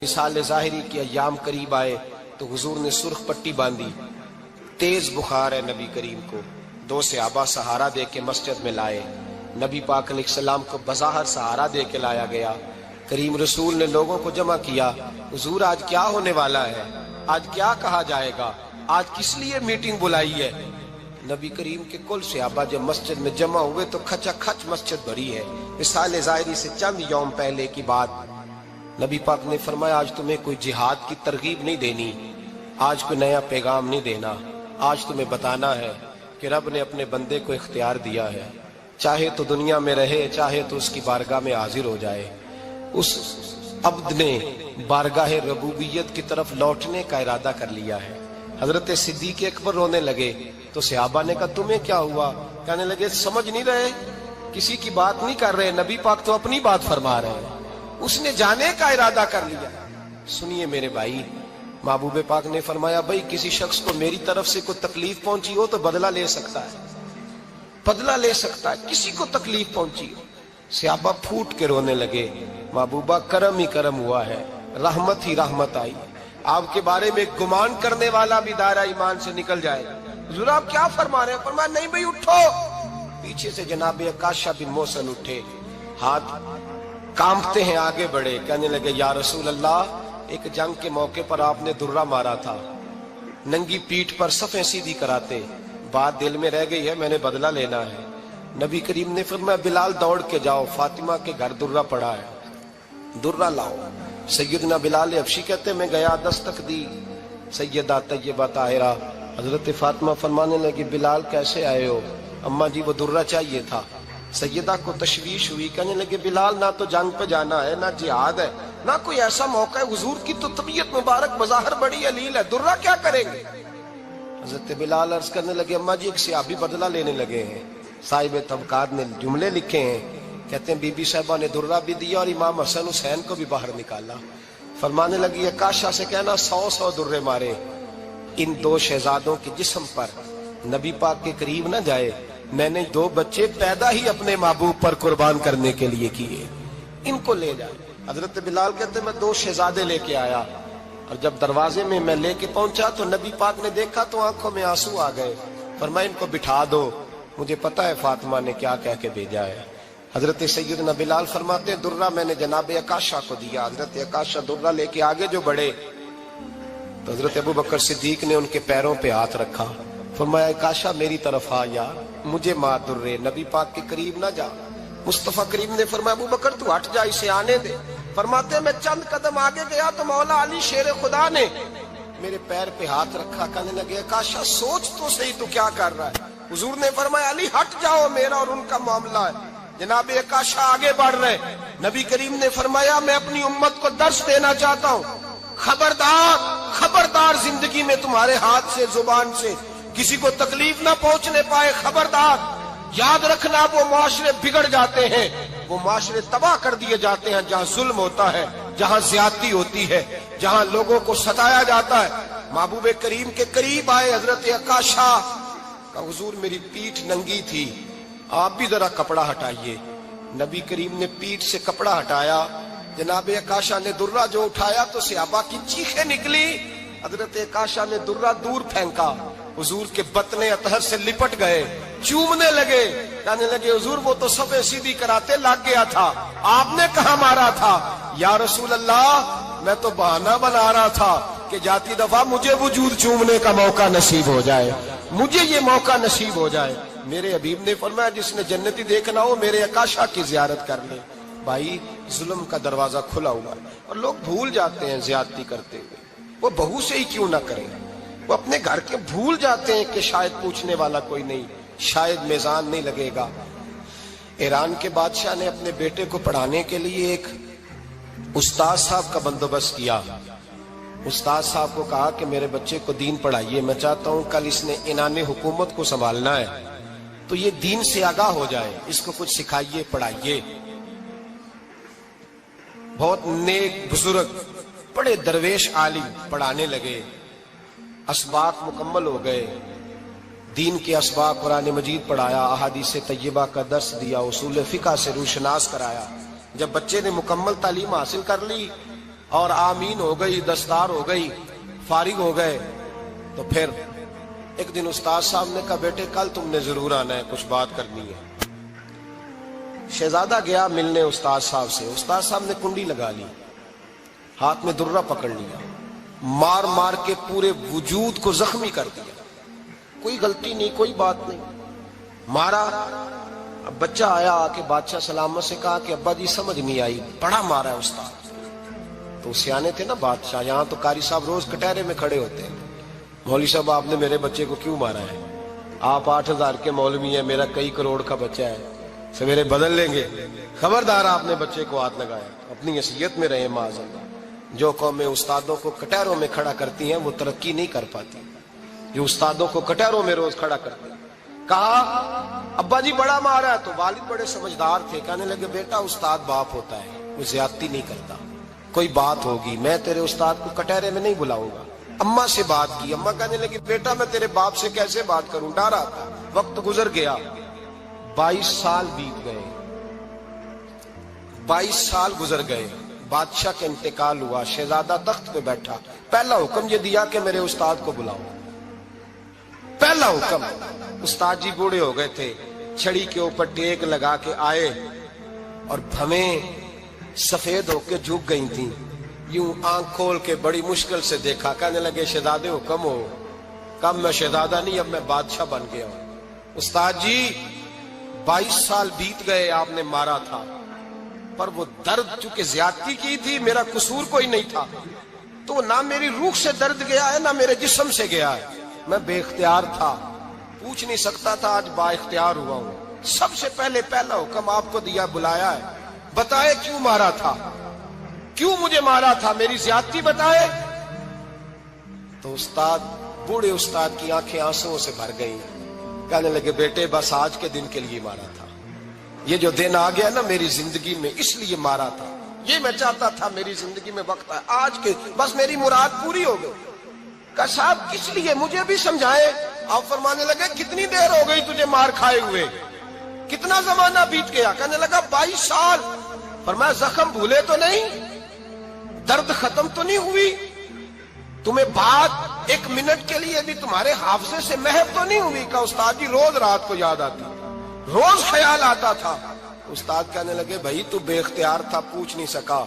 مثال ظاہری کے ایام قریب آئے تو حضور نے سرخ پٹی باندھی، تیز بخار ہے نبی کریم کو، دو صحابہ سہارا دے کے مسجد میں لائے، نبی پاک علیہ السلام کو بظاہر سہارا دے کے لایا گیا۔ کریم رسول نے لوگوں کو جمع کیا، حضور آج کیا ہونے والا ہے، آج کیا کہا جائے گا، آج کس لیے میٹنگ بلائی ہے؟ نبی کریم کے کل صحابہ جب مسجد میں جمع ہوئے تو کھچا کھچ مسجد بھری ہے۔ مثال ظاہری سے چند یوم پہلے کی بات، نبی پاک نے فرمایا آج تمہیں کوئی جہاد کی ترغیب نہیں دینی، آج کوئی نیا پیغام نہیں دینا، آج تمہیں بتانا ہے کہ رب نے اپنے بندے کو اختیار دیا ہے، چاہے تو دنیا میں رہے، چاہے تو اس کی بارگاہ میں حاضر ہو جائے۔ اس عبد نے بارگاہ ربوبیت کی طرف لوٹنے کا ارادہ کر لیا ہے۔ حضرت صدیق اکبر رونے لگے تو صحابہ نے کہا تمہیں کیا ہوا؟ کہنے لگے سمجھ نہیں رہے، کسی کی بات نہیں کر رہے، نبی پاک تو اپنی بات فرما رہے ہیں، اس نے جانے کا ارادہ کر لیا۔ سنیے میرے بھائی، محبوب پاک نے فرمایا بھائی کسی شخص کو میری طرف سے کوئی تکلیف پہنچی ہو تو بدلہ لے سکتا ہے، بدلہ لے سکتا ہے، کسی کو تکلیف پہنچی ہو۔ صحابہ پھوٹ کے رونے لگے، محبوبہ کرم ہی کرم ہوا ہے، رحمت ہی رحمت آئی، آپ کے بارے میں گمان کرنے والا بھی دائرہ ایمان سے نکل جائے گا۔ حضور آپ کیا فرما رہے ہیں؟ فرمایا نہیں بھائی اٹھو۔ پیچھے سے جناب عکاشہ بن محصن اٹھے، ہاتھ کانپتے ہیں، آگے بڑھے، کہنے لگے یا رسول اللہ، ایک جنگ کے موقع پر آپ نے درہ مارا تھا، ننگی پیٹھ پر صفیں سیدھی کراتے، بات دل میں رہ گئی ہے، میں نے بدلہ لینا ہے۔ نبی کریم نے فرمایا بلال دوڑ کے جاؤ، فاطمہ کے گھر درہ پڑا ہے، درہ لاؤ۔ سیدنا بلال حبشی کہتے میں گیا، دستک دی سیدہ طیبہ طاہرہ، حضرت فاطمہ فرمانے لگی بلال کیسے آئے ہو؟ اماں جی وہ درہ چاہیے تھا۔ سیدہ کو تشویش ہوئی، کہنے لگے بلال نہ تو جنگ پہ جانا ہے، نہ جہاد ہے، نہ کوئی ایسا موقع ہے، حضور کی تو طبیعت مبارک بظاہر بڑی علیل ہے، درہ کیا کریں گے؟ حضرت بلال عرض کرنے لگے اماں جی ایک صحابی بدلہ لینے لگے ہیں، صاحب طبقات نے جملے لکھے ہیں، کہتے ہیں بی بی صاحبہ نے درہ بھی دیا اور امام حسن حسین کو بھی باہر نکالا۔ فرمانے لگی عکاشہ سے کہنا 100 درے مارے، ان دو شہزادوں کے جسم پر نبی پاک کے قریب نہ جائے، میں نے 2 بچے پیدا ہی اپنے محبوب پر قربان کرنے کے لیے کیے، ان کو لے جائے۔ حضرت بلال کہتے ہیں میں 2 شہزادے لے کے آیا، اور جب دروازے میں میں لے کے پہنچا تو نبی پاک نے دیکھا تو آنکھوں میں آنسو آ گئے۔ فرمایا ان کو بٹھا دو، مجھے پتا ہے فاطمہ نے کیا کہہ کے بھیجا ہے۔ حضرت سیدنا بلال فرماتے ہیں درہ میں نے جناب عکاشہ کو دیا، حضرت عکاشہ درہ لے کے آگے جو بڑھے تو حضرت ابوبکر صدیق نے ان کے پیروں پہ ہاتھ رکھا، فرمایا عکاشہ میری طرف آ یار، مجھے مار درے، نبی پاک کے قریب نہ جا۔ مصطفیٰ کریم نے فرمایا ابوبکر تو ہٹ جا، اسے آنے دے۔ فرماتے ہیں میں چند قدم آگے گیا تو مولا علی شیر خدا نے میرے پیر پہ ہاتھ رکھا، کہنے لگے عکاشہ سوچ تو صحیح تو کیا کر رہا ہے؟ حضور نے فرمایا علی ہٹ جاؤ، میرا اور ان کا معاملہ ہے۔ جناب عکاشہ آگے بڑھ رہے، نبی کریم نے فرمایا میں اپنی امت کو درس دینا چاہتا ہوں، خبردار خبردار زندگی میں تمہارے ہاتھ سے زبان سے کسی کو تکلیف نہ پہنچنے پائے، خبردار یاد رکھنا وہ معاشرے بگڑ جاتے ہیں، وہ معاشرے تباہ کر دیے جاتے ہیں جہاں ظلم ہوتا ہے، جہاں زیادتی ہوتی ہے، جہاں لوگوں کو ستایا جاتا ہے۔ محبوب کریم کے قریب آئے حضرت عکاشہ، کہا حضور میری پیٹھ ننگی تھی، آپ بھی ذرا کپڑا ہٹائیے۔ نبی کریم نے پیٹھ سے کپڑا ہٹایا، جناب عکاشہ نے درہ جو اٹھایا تو صحابہ کی چیخیں نکلی، حضرت عکاشہ نے درہ دور پھینکا، حضور کے بطن اطہر سے لپٹ گئے، چومنے لگے، کہنے لگے حضور وہ تو صفیں سیدھی کراتے لگ گیا تھا، آپ نے کہاں مارا تھا؟ یا رسول اللہ میں تو بہانہ بنا رہا تھا کہ جاتی دفعہ مجھے وجود چومنے کا موقع نصیب ہو جائے، مجھے یہ موقع نصیب ہو جائے۔ میرے حبیب نے فرمایا جس نے جنتی دیکھنا ہو میرے عکاشہ کی زیارت کر لے۔ بھائی ظلم کا دروازہ کھلا ہوا ہے اور لوگ بھول جاتے ہیں زیادتی کرتے ہوئے، وہ بہو سے ہی کیوں نہ کریں، وہ اپنے گھر کے بھول جاتے ہیں کہ شاید پوچھنے والا کوئی نہیں، شاید میزان نہیں لگے گا۔ ایران کے بادشاہ نے اپنے بیٹے کو پڑھانے کے لیے ایک استاد صاحب کا بندوبست کیا۔ استاد صاحب کو کہا کہ میرے بچے کو دین پڑھائیے، میں چاہتا ہوں کل اس نے عنان حکومت کو سنبھالنا ہے تو یہ دین سے آگاہ ہو جائے، اس کو کچھ سکھائیے پڑھائیے۔ بہت نیک بزرگ بڑے درویش عالم پڑھانے لگے، اسباق مکمل ہو گئے، دین کے اسباق قرآن مجید پڑھایا، احادیث طیبہ کا درس دیا، اصول فقہ سے روشناس کرایا۔ جب بچے نے مکمل تعلیم حاصل کر لی اور آمین ہو گئی، دستار ہو گئی، فارغ ہو گئے، تو پھر ایک دن استاد صاحب نے کہا بیٹے کل تم نے ضرور آنا ہے، کچھ بات کرنی ہے۔ شہزادہ گیا ملنے استاد صاحب سے، استاد صاحب نے کنڈی لگا لی، ہاتھ میں درہ پکڑ لیا، مار مار کے پورے وجود کو زخمی کر دیا، کوئی غلطی نہیں، کوئی بات نہیں، مارا۔ اب بچہ آیا آ کے بادشاہ سلامت سے کہا کہ ابا جی سمجھ نہیں آئی، بڑا مارا ہے استاد۔ تو سیانے تھے نا بادشاہ، یہاں تو قاری صاحب روز کٹہرے میں کھڑے ہوتے ہیں، مولوی صاحب آپ نے میرے بچے کو کیوں مارا ہے؟ آپ 8,000 کے مولوی ہیں، میرا کئی کروڑ کا بچہ ہے، سویرے بدل لیں گے، خبردار آپ نے بچے کو ہاتھ لگایا، اپنی حیثیت میں رہے معاذ اللہ۔ جو قومیں استادوں کو کٹہروں میں کھڑا کرتی ہیں وہ ترقی نہیں کر پاتی، جو استادوں کو کٹہروں میں روز کھڑا کرتے ہیں۔ کہا ابا جی بڑا مارا ہے، تو والد بڑے سمجھدار تھے، کہنے لگے بیٹا استاد باپ ہوتا ہے، وہ زیادتی نہیں کرتا، کوئی بات ہوگی میں تیرے استاد کو کٹہرے میں نہیں بلاؤں گا۔ اماں سے بات کی، اماں کہنے لگی بیٹا میں تیرے باپ سے کیسے بات کروں، ڈر آتا۔ وقت گزر گیا، 22 سال بیت گئے، 22 سال گزر گئے، بادشاہ کا انتقال ہوا، شہزادہ تخت پہ بیٹھا، پہلا حکم یہ دیا کہ میرے استاد کو بلاؤ، پہلا حکم۔ استاد جی بوڑھے ہو گئے تھے، چھڑی کے اوپر ٹیک لگا کے آئے اور بھویں سفید ہو کے جھک گئی تھیں، یوں آنکھ کھول کے بڑی مشکل سے دیکھا، کہنے لگے شہزادے حکم ہو۔ کب میں شہزادہ نہیں، اب میں بادشاہ بن گیا ہوں۔ استاد جی 22 سال بیت گئے، آپ نے مارا تھا، پر وہ درد چونکہ زیادتی کی تھی، میرا قصور کوئی نہیں تھا، تو نہ میری روح سے درد گیا ہے نہ میرے جسم سے گیا ہے، میں بے اختیار تھا، پوچھ نہیں سکتا تھا، آج با اختیار ہوا ہوں۔ سب سے پہلے پہلا حکم آپ کو دیا، بلایا ہے، بتائے کیوں مارا تھا، کیوں مجھے مارا تھا، میری زیادتی بتائے۔ تو استاد، بوڑھے استاد کی آنکھیں آنسوؤں سے بھر گئی، کہنے لگے بیٹے بس آج کے دن کے لیے مارا تھا، یہ جو دن آ گیا نا میری زندگی میں اس لیے مارا تھا، یہ میں چاہتا تھا میری زندگی میں وقت ہے، آج کے بس میری مراد پوری ہو گئی۔ کہا صاحب کس لیے، مجھے بھی سمجھائے۔ آپ فرمانے لگے کتنی دیر ہو گئی تجھے مار کھائے ہوئے، کتنا زمانہ بیت گیا؟ کہنے لگا 22 سال۔ فرمایا زخم بھولے تو نہیں، درد ختم تو نہیں ہوئی، تمہیں بات 1 منٹ کے لیے بھی تمہارے حافظے سے محو تو نہیں ہوئی؟ کہا استاد جی روز رات کو یاد آتی، روز خیال آتا تھا۔ استاد کہنے لگے بھائی تو بے اختیار تھا، پوچھ نہیں سکا،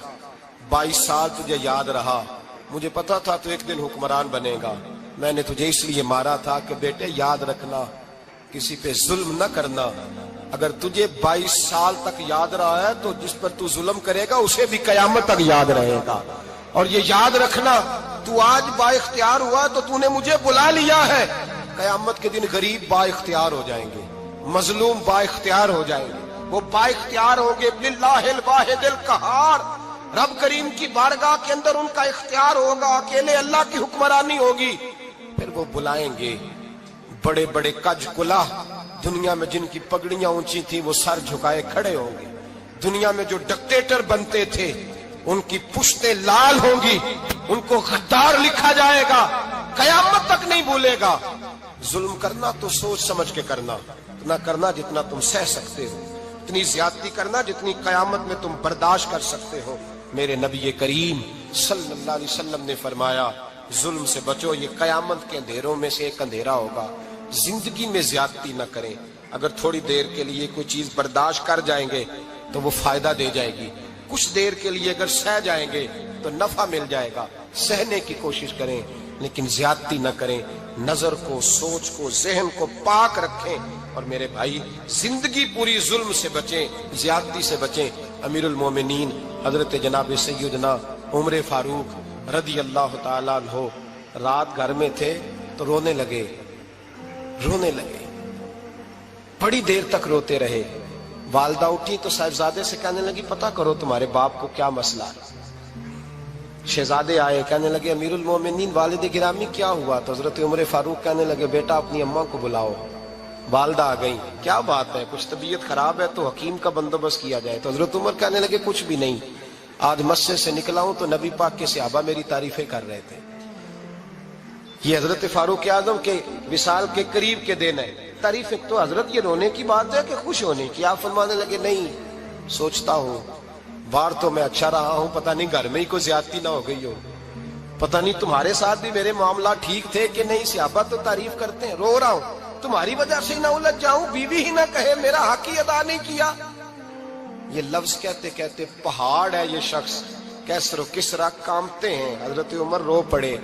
22 سال تجھے یاد رہا، مجھے پتا تھا تو ایک دن حکمران بنے گا، میں نے تجھے اس لیے مارا تھا کہ بیٹے یاد رکھنا، کسی پہ ظلم نہ کرنا، اگر تجھے 22 سال تک یاد رہا ہے تو جس پر تو ظلم کرے گا اسے بھی قیامت تک یاد رہے گا، اور یہ یاد رکھنا تو آج با اختیار ہوا تو تو نے مجھے بلا لیا ہے، قیامت کے دن غریب با اختیار ہو جائیں گے، مظلوم با اختیار ہو جائیں گے، وہ با اختیار ہوں گے، للہ الواحد القہار، رب کریم کی بارگاہ کے اندر ان کا اختیار ہوگا، اکیلے اللہ کی حکمرانی ہوگی، پھر وہ بلائیں گے بڑے بڑے کج کلاہ، دنیا میں جن کی پگڑیاں اونچی تھیں وہ سر جھکائے کھڑے ہوں گے، دنیا میں جو ڈکٹیٹر بنتے تھے ان کی پشتیں لال ہوں گی، ان کو غدار لکھا جائے گا، قیامت تک نہیں بھولے گا۔ ظلم کرنا تو سوچ سمجھ کے کرنا، اتنا کرنا جتنا تم سہ سکتے ہو، اتنی زیادتی کرنا جتنی قیامت میں تم برداشت کر سکتے ہو۔ میرے نبی کریم صلی اللہ علیہ وسلم نے فرمایا ظلم سے بچو، یہ قیامت کے اندھیروں میں سے ایک اندھیرا ہوگا، زندگی میں زیادتی نہ کریں، اگر تھوڑی دیر کے لیے کوئی چیز برداشت کر جائیں گے تو وہ فائدہ دے جائے گی، کچھ دیر کے لیے اگر سہ جائیں گے تو نفع مل جائے گا، سہنے کی کوشش کریں لیکن زیادتی نہ کریں، نظر کو، سوچ کو، ذہن کو پاک رکھیں، اور میرے بھائی زندگی پوری ظلم سے بچیں، زیادتی سے بچیں۔ امیر المومنین حضرت جناب سیدنا عمر فاروق رضی اللہ تعالیٰ عنہ رات گھر میں تھے تو رونے لگے، بڑی دیر تک روتے رہے، والدہ اٹھی تو صاحبزادے سے کہنے لگی پتہ کرو تمہارے باپ کو کیا مسئلہ ہے۔ شہزادے آئے، کہنے لگے امیر المومنین والد گرامی کیا ہوا؟ تو حضرت عمر فاروق کہنے لگے بیٹا اپنی اماں کو بلاؤ۔ والدہ آ گئی، کیا بات ہے، کچھ طبیعت خراب ہے تو حکیم کا بندوبست کیا جائے۔ تو حضرت عمر کہنے لگے کچھ بھی نہیں، آج مسجد سے نکلا ہوں تو نبی پاک کے صحابہ میری تعریفیں کر رہے تھے۔ یہ حضرت فاروق اعظم کے وصال کے قریب کے دن ہے، تعریفیں تو حضرت یہ رونے کی بات ہے کہ خوش ہونے کی؟ آپ فرمانے لگے نہیں، سوچتا ہوں باہر تو میں اچھا رہا ہوں، پتہ نہیں گھر میں ہی کوئی زیادتی نہ ہو گئی ہو، پتہ نہیں تمہارے ساتھ بھی میرے معاملات ٹھیک تھے کہ نہیں، صحابہ تو تعریف کرتے ہیں، رو رہا ہوں تمہاری وجہ سے نہ الجھ جاؤں، بیوی ہی نہ کہے میرا حق ہی ادا نہیں کیا۔ یہ لفظ کہتے کہتے پہاڑ ہے یہ شخص، کیسر و کسرا کامتے ہیں۔ حضرت عمر رو پڑے،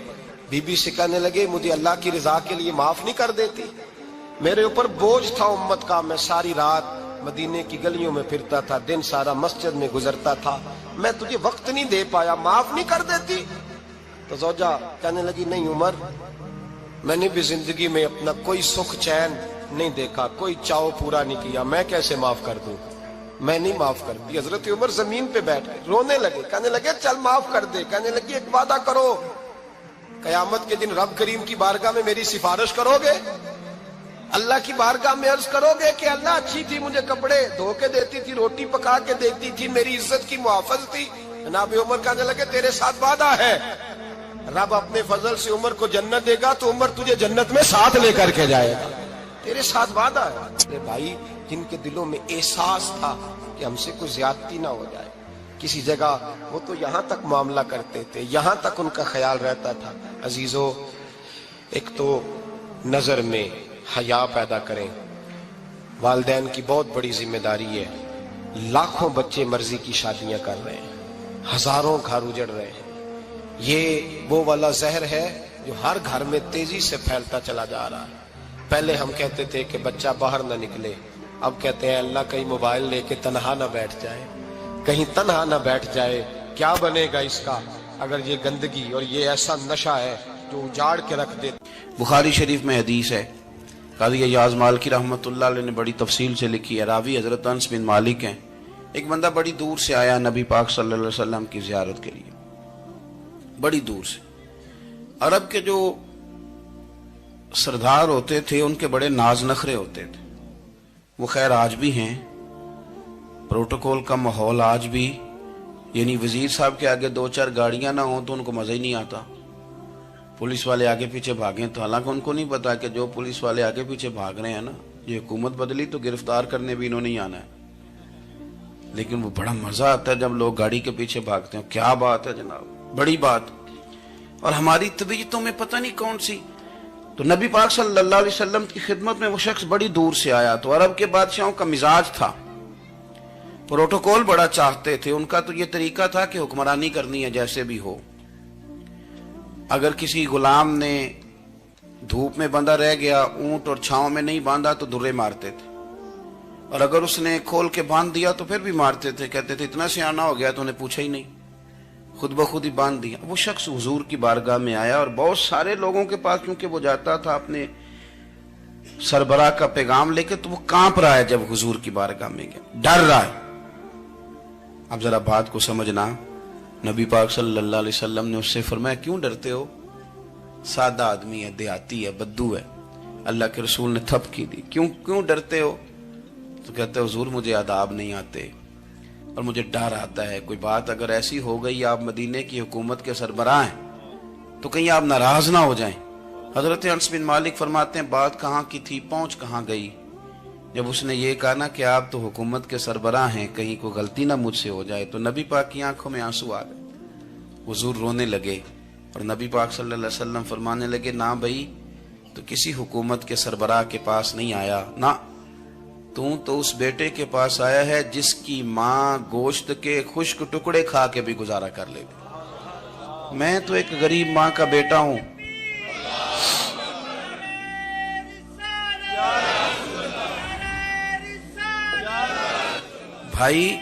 بی بی سے کہنے لگے مجھے اللہ کی رضا کے لیے معاف نہیں کر دیتی؟ میرے اوپر بوجھ تھا امت کا، میں ساری رات مدینے کی گلیوں میں پھرتا تھا، دن سارا مسجد میں گزرتا تھا، میں تجھے وقت نہیں دے پایا، معاف نہیں کر دیتی؟ تو زوجہ کہنے لگی نہیں عمر، میں نے بھی زندگی میں اپنا کوئی سکھ چین نہیں دیکھا، کوئی چاؤ پورا نہیں کیا، میں کیسے معاف کر دوں؟ میں نہیں معاف کرتی۔ حضرت عمر زمین پہ بیٹھ گئے، رونے لگے، کہنے لگے چل معاف کر دے۔ کہنے لگی ایک وعدہ کرو، قیامت کے دن رب کریم کی بارگاہ میں میری سفارش کرو گے؟ اللہ کی بارگاہ میں عرض کرو گے کہ اللہ اچھی تھی، مجھے کپڑے دھو کے دیتی تھی، روٹی پکا کے دیتی تھی، میری عزت کی محافظ تھی؟ جناب عمر کہنے لگے تیرے ساتھ وعدہ ہے، رب اپنے فضل سے عمر کو جنت دے گا تو عمر تجھے جنت میں ساتھ لے کر کے جائے گا، تیرے ساتھ وعدہ ہے۔ میرے بھائی جن کے دلوں میں احساس تھا کہ ہم سے کوئی زیادتی نہ ہو جائے کسی جگہ، وہ تو یہاں تک معاملہ کرتے تھے، یہاں تک ان کا خیال رہتا تھا۔ عزیزو، ایک تو نظر میں حیا پیدا کریں، والدین کی بہت بڑی ذمہ داری ہے۔ لاکھوں بچے مرضی کی شادیاں کر رہے ہیں، ہزاروں گھر اجڑ رہے ہیں، یہ وہ والا زہر ہے جو ہر گھر میں تیزی سے پھیلتا چلا جا رہا ہے۔ پہلے ہم کہتے تھے کہ بچہ باہر نہ نکلے، اب کہتے ہیں اللہ کہیں موبائل لے کے تنہا نہ بیٹھ جائے، کہیں تنہا نہ بیٹھ جائے، کیا بنے گا اس کا اگر یہ گندگی اور یہ ایسا نشہ ہے جو اجاڑ کے رکھ دے۔ بخاری شریف میں حدیث ہے، قاضی ایاز مالکی رحمۃ اللہ علیہ نے بڑی تفصیل سے لکھی ہے، راوی حضرت انس بن مالک ہیں۔ ایک بندہ بڑی دور سے آیا نبی پاک صلی اللہ علیہ وسلم کی زیارت کے لیے، بڑی دور سے۔ عرب کے جو سردار ہوتے تھے ان کے بڑے ناز نخرے ہوتے تھے، وہ خیر آج بھی ہیں، پروٹوکول کا ماحول آج بھی، یعنی وزیر صاحب کے آگے دو چار گاڑیاں نہ ہوں تو ان کو مزہ ہی نہیں آتا، پولیس والے آگے پیچھے بھاگیں تو حالانکہ ان کو نہیں پتا کہ جو پولیس والے آگے پیچھے بھاگ رہے ہیں نا، یہ حکومت بدلی تو گرفتار کرنے بھی انہوں نے آنا ہے، لیکن وہ بڑا مزہ آتا ہے جب لوگ گاڑی کے پیچھے بھاگتے ہیں۔ کیا بات ہے جناب، بڑی بات۔ اور ہماری طبیعتوں میں پتہ نہیں کون سی، تو نبی پاک صلی اللہ علیہ وسلم کی خدمت میں وہ شخص بڑی دور سے آیا، تو عرب کے بادشاہوں کا مزاج تھا، پروٹوکول بڑا چاہتے تھے، ان کا تو یہ طریقہ تھا کہ حکمرانی کرنی ہے جیسے بھی ہو۔ اگر کسی غلام نے دھوپ میں بندھا رہ گیا، اونٹ اور چھاؤں میں نہیں باندھا تو درے مارتے تھے، اور اگر اس نے کھول کے باندھ دیا تو پھر بھی مارتے تھے، کہتے تھے اتنا سیانا ہو گیا تو انہیں پوچھا ہی نہیں، خود بخود ہی باندھ دیا۔ وہ شخص حضور کی بارگاہ میں آیا اور بہت سارے لوگوں کے پاس کیونکہ وہ جاتا تھا اپنے سربراہ کا پیغام لے کے، تو وہ کانپ رہا ہے جب حضور کی بارگاہ میں گیا، ڈر رہا ہے۔ اب ذرا بات کو سمجھنا، نبی پاک صلی اللہ علیہ وسلم نے اس سے فرمایا کیوں ڈرتے ہو؟ سادہ آدمی ہے، دیہاتی ہے، بدو ہے۔ اللہ کے رسول نے تھپ کی دی، کیوں ڈرتے ہو؟ تو کہتے حضور مجھے آداب نہیں آتے اور مجھے ڈر آتا ہے، کوئی بات اگر ایسی ہو گئی، آپ مدینے کی حکومت کے سربراہ ہیں، تو کہیں آپ ناراض نہ ہو جائیں۔ حضرت انس بن مالک فرماتے ہیں بات کہاں کی تھی، پہنچ کہاں گئی؟ جب اس نے یہ کہا نا کہ آپ تو حکومت کے سربراہ ہیں، کہیں کوئی غلطی نہ مجھ سے ہو جائے، تو نبی پاک کی آنکھوں میں آنسو آ گئے، حضور رونے لگے، اور نبی پاک صلی اللہ علیہ وسلم فرمانے لگے نہ بھائی، تو کسی حکومت کے سربراہ کے پاس نہیں آیا، نہ تو اس بیٹے کے پاس آیا ہے جس کی ماں گوشت کے خشک ٹکڑے کھا کے بھی گزارا کر لے گی۔ میں تو ایک غریب ماں کا بیٹا ہوں۔ بھائی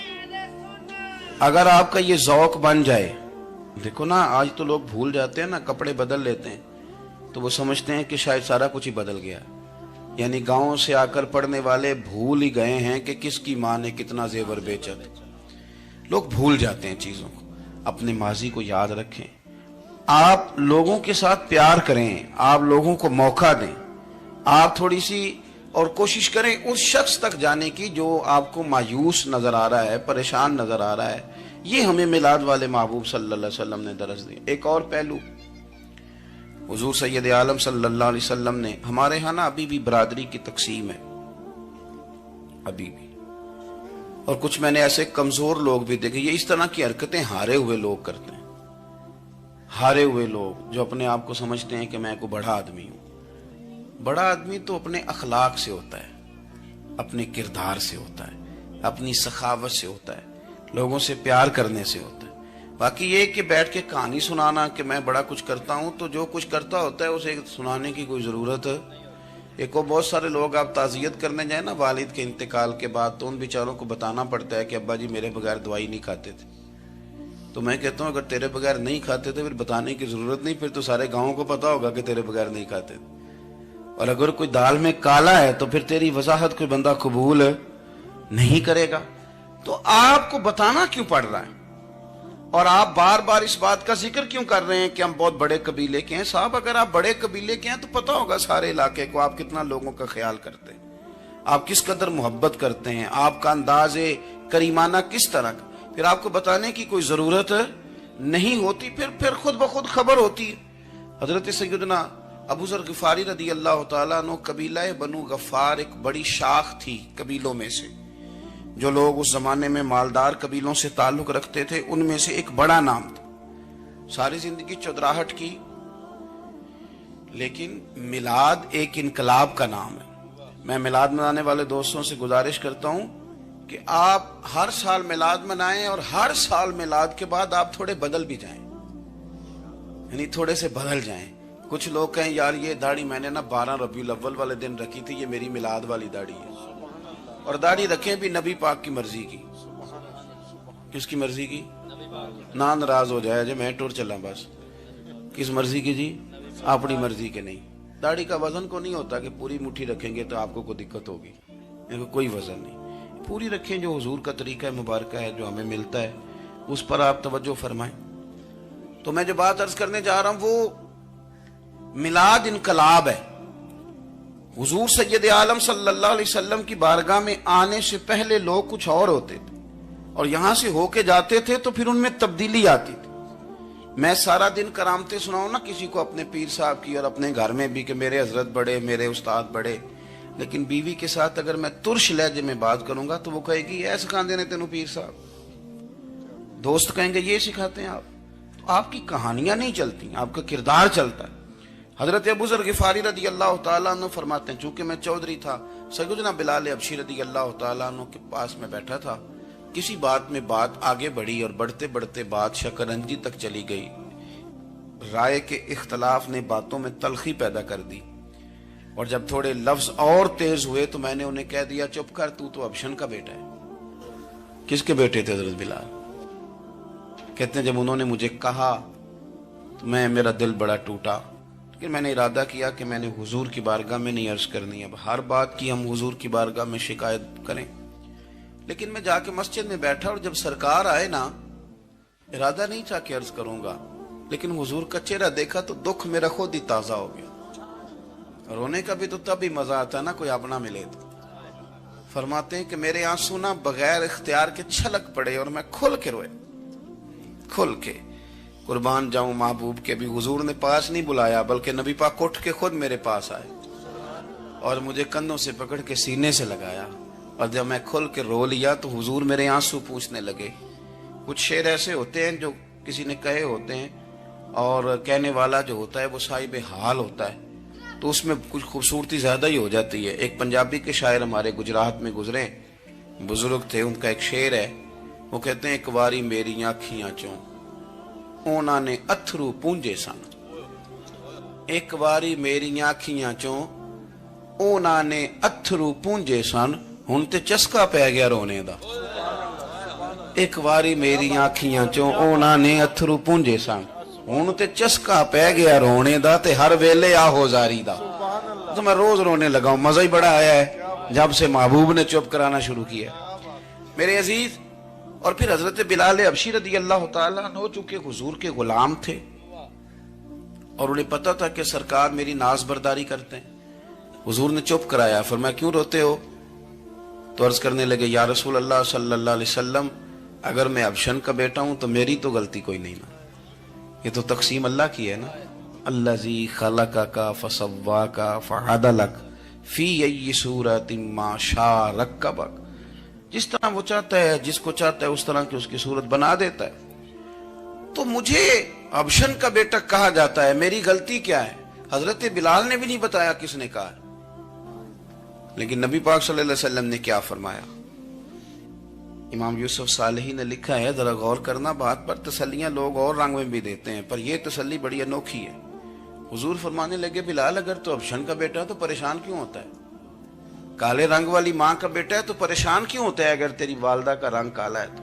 اگر آپ کا یہ ذوق بن جائے، دیکھو نا آج تو لوگ بھول جاتے ہیں نا، کپڑے بدل لیتے ہیں تو وہ سمجھتے ہیں کہ شاید سارا کچھ ہی بدل گیا، یعنی گاؤں سے آ کر پڑھنے والے بھول ہی گئے ہیں کہ کس کی ماں نے کتنا زیور بیچا تھا۔ لوگ بھول جاتے ہیں چیزوں کو، اپنے ماضی کو یاد رکھیں، آپ لوگوں کے ساتھ پیار کریں، آپ لوگوں کو موقع دیں، آپ تھوڑی سی اور کوشش کریں اس شخص تک جانے کی جو آپ کو مایوس نظر آ رہا ہے، پریشان نظر آ رہا ہے۔ یہ ہمیں میلاد والے محبوب صلی اللہ علیہ وسلم نے درس دیا۔ ایک اور پہلو، حضور سید عالم صلی اللہ علیہ وسلم نے، ہمارے ہاں نا ابھی بھی برادری کی تقسیم ہے، ابھی بھی، اور کچھ میں نے ایسے کمزور لوگ بھی دیکھے. یہ اس طرح کی حرکتیں ہارے ہوئے لوگ کرتے ہیں. ہارے ہوئے لوگ جو اپنے آپ کو سمجھتے ہیں کہ میں کوئی بڑا آدمی ہوں. بڑا آدمی تو اپنے اخلاق سے ہوتا ہے, اپنے کردار سے ہوتا ہے, اپنی سخاوت سے ہوتا ہے, لوگوں سے پیار کرنے سے ہوتا ہے. باقی یہ کہ بیٹھ کے کہانی سنانا کہ میں بڑا کچھ کرتا ہوں, تو جو کچھ کرتا ہوتا ہے اسے سنانے کی کوئی ضرورت ہے. ایک اور بہت سارے لوگ آپ تعزیت کرنے جائیں نا والد کے انتقال کے بعد, تو ان بیچاروں کو بتانا پڑتا ہے کہ ابا جی میرے بغیر دوائی نہیں کھاتے تھے. تو میں کہتا ہوں اگر تیرے بغیر نہیں کھاتے تھے پھر بتانے کی ضرورت نہیں, پھر تو سارے گاؤں کو پتا ہوگا کہ تیرے بغیر نہیں کھاتے تھے. اور اگر کوئی دال میں کالا ہے تو پھر تیری وضاحت کوئی بندہ قبول نہیں کرے گا. تو آپ کو بتانا کیوں پڑ رہا ہے, اور آپ بار بار اس بات کا ذکر کیوں کر رہے ہیں کہ ہم بہت بڑے قبیلے کے ہیں؟ صاحب اگر آپ بڑے قبیلے کے ہیں تو پتا ہوگا سارے علاقے کو آپ کتنا لوگوں کا خیال کرتے ہیں, آپ کس قدر محبت کرتے ہیں, آپ کا انداز کریمانہ کس طرح کا. پھر آپ کو بتانے کی کوئی ضرورت نہیں ہوتی, پھر خود بخود خبر ہوتی. حضرت سیدنا ابو ذر غفاری رضی اللہ تعالیٰ عنہ, قبیلہ بنو غفار ایک بڑی شاخ تھی قبیلوں میں سے. جو لوگ اس زمانے میں مالدار قبیلوں سے تعلق رکھتے تھے ان میں سے ایک بڑا نام تھا. ساری زندگی چودراہٹ کی, لیکن میلاد ایک انقلاب کا نام ہے. میں میلاد منانے والے دوستوں سے گزارش کرتا ہوں کہ آپ ہر سال میلاد منائیں, اور ہر سال میلاد کے بعد آپ تھوڑے بدل بھی جائیں, یعنی تھوڑے سے بدل جائیں. کچھ لوگ کہیں یار یہ داڑھی میں نے نا 12 ربیع الاول والے دن رکھی تھی, یہ میری میلاد والی داڑھی ہے. اور داڑھی رکھیں بھی نبی پاک کی مرضی کی. کس کی مرضی کی؟ نہ ناراض ہو جائے جی میں ٹور چلا بس. کس مرضی کی جی؟ اپنی مرضی کے نہیں. داڑھی کا وزن کو نہیں ہوتا کہ پوری مٹھی رکھیں گے تو آپ کو کوئی دقت ہوگی, کوئی وزن نہیں. پوری رکھیں, جو حضور کا طریقہ مبارکہ ہے جو ہمیں ملتا ہے اس پر آپ توجہ فرمائیں. تو میں جو بات عرض کرنے جا رہا ہوں وہ میلاد انقلاب ہے. حضور سید عالم صلی اللہ علیہ وسلم کی بارگاہ میں آنے سے پہلے لوگ کچھ اور ہوتے تھے, اور یہاں سے ہو کے جاتے تھے تو پھر ان میں تبدیلی آتی تھی. میں سارا دن کرامتیں سناؤں نا کسی کو اپنے پیر صاحب کی, اور اپنے گھر میں بھی کہ میرے حضرت بڑے, میرے استاد بڑے, لیکن بیوی کے ساتھ اگر میں ترش لہجے میں بات کروں گا تو وہ کہے گی یہ سکھاندے نے تینوں پیر صاحب. دوست کہیں گے یہ سکھاتے ہیں آپ. تو آپ کی کہانیاں نہیں چلتی, آپ کا کردار چلتا ہے. حضرت ابو ذر غفاری رضی اللہ تعالیٰ عنہ فرماتے ہیں چونکہ میں چودھری تھا, سیدنا بلال حبشی رضی اللہ تعالیٰ عنہ کے پاس میں بیٹھا تھا. کسی بات میں بات آگے بڑھی اور بڑھتے بڑھتے بات شکنجی تک چلی گئی. رائے کے اختلاف نے باتوں میں تلخی پیدا کر دی, اور جب تھوڑے لفظ اور تیز ہوئے تو میں نے انہیں کہہ دیا چپ کر, تو ابشن کا بیٹا ہے. کس کے بیٹے تھے حضرت بلال؟ کہتے ہیں جب انہوں نے مجھے کہا تو میرا دل بڑا ٹوٹا, لیکن میں نے ارادہ کیا کہ میں نے حضور کی بارگاہ میں نہیں عرض کرنی. اب ہر بات کی ہم حضور کی بارگاہ میں شکایت کریں. لیکن میں جا کے مسجد میں بیٹھا, اور جب سرکار آئے نا, ارادہ نہیں تھا کہ عرض کروں گا, لیکن حضور کا چہرہ دیکھا تو دکھ میرا خود ہی تازہ ہو گیا. رونے کا بھی تو تب ہی مزہ آتا نا کوئی اپنا ملے تو. فرماتے ہیں کہ میرے آنسو نا بغیر اختیار کے چھلک پڑے, اور میں کھل کے روئے, کھل کے. قربان جاؤں محبوب کے بھی حضور نے پاس نہیں بلایا, بلکہ نبی پاک اٹھ کے خود میرے پاس آئے اور مجھے کندھوں سے پکڑ کے سینے سے لگایا. اور جب میں کھل کے رو لیا تو حضور میرے آنسو پوچھنے لگے. کچھ شعر ایسے ہوتے ہیں جو کسی نے کہے ہوتے ہیں, اور کہنے والا جو ہوتا ہے وہ صاحب حال ہوتا ہے, تو اس میں کچھ خوبصورتی زیادہ ہی ہو جاتی ہے. ایک پنجابی کے شاعر ہمارے گجرات میں گزرے, بزرگ تھے, ان کا ایک شعر ہے, وہ کہتے ہیں ایک واری میری آنکھیاں چوں اونا نے اتھرو پونجے سن. ایک واری میری آنکھیاں چوں اونا نے اتھرو پونجے سن, ہن تے چسکا پہ گیا رونے دا. ایک واری میری آنکھیاں چوں اونا نے اتھرو پونجے سن, ہن تے چسکا پہ گیا رونے دا, تے ہر ویلے آہو زاری دا. تو میں روز رونے لگا ہوں, مزہ ہی بڑا آیا ہے جب سے محبوب نے چپ کرانا شروع کیا میرے عزیز. اور پھر حضرت بلال حبشی رضی اللہ تعالیٰ عنہ چونکہ حضور کے غلام تھے, اور انہیں پتا تھا کہ سرکار میری ناز برداری کرتے ہیں, حضور نے چپ کرایا. فرمایا کیوں روتے ہو؟ تو عرض کرنے لگے یا رسول اللہ صلی اللہ علیہ وسلم, اگر میں ابشن کا بیٹا ہوں تو میری تو غلطی کوئی نہیں نا, یہ تو تقسیم اللہ کی ہے نا. الذی خلقک فسواک فعدلک فی ای صورت ما شاء رکبک. جس طرح وہ چاہتا ہے، جس کو چاہتا ہے اس طرح کی اس کی صورت بنا دیتا ہے. تو مجھے ابشن کا بیٹا کہا جاتا ہے، میری غلطی کیا ہے؟ حضرت بلال نے بھی نہیں بتایا کس نے کہا. لیکن نبی پاک صلی اللہ علیہ وسلم نے کیا فرمایا؟ امام یوسف صالحی نے لکھا ہے، ذرا غور کرنا بات پر، تسلیاں لوگ اور رنگ میں بھی دیتے ہیں پر یہ تسلی بڑی انوکھی ہے. حضور فرمانے لگے، بلال اگر تو ابشن کا بیٹا ہے تو پریشان کیوں ہوتا ہے؟ کالے رنگ والی ماں کا بیٹا ہے تو پریشان کیوں ہوتا ہے اگر تیری والدہ کا رنگ کالا ہے تو؟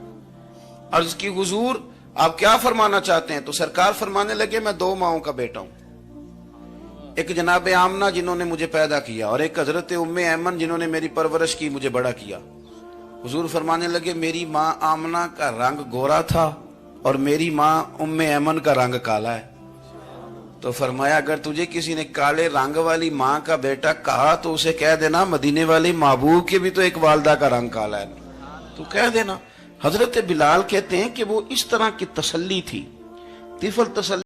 عرض کی حضور آپ کیا فرمانا چاہتے ہیں؟ تو سرکار فرمانے لگے، میں دو ماؤں کا بیٹا ہوں، ایک جناب آمنہ جنہوں نے مجھے پیدا کیا اور ایک حضرت ام ایمن جنہوں نے میری پرورش کی، مجھے بڑا کیا. حضور فرمانے لگے، میری ماں آمنہ کا رنگ گورا تھا اور میری ماں ام ایمن کا رنگ کالا ہے. تو فرمایا اگر تجھے کسی نے کالے رنگ والی ماں کا بیٹا کہا تو اسے کہہ دینا مدینے والے محبوب کے بھی تو ایک والدہ کا رنگ کالا ہے، تو کہہ دینا. حضرت بلال کہتے ہیں کہ وہ اس طرح کی تسلی تھی، طفل تسلی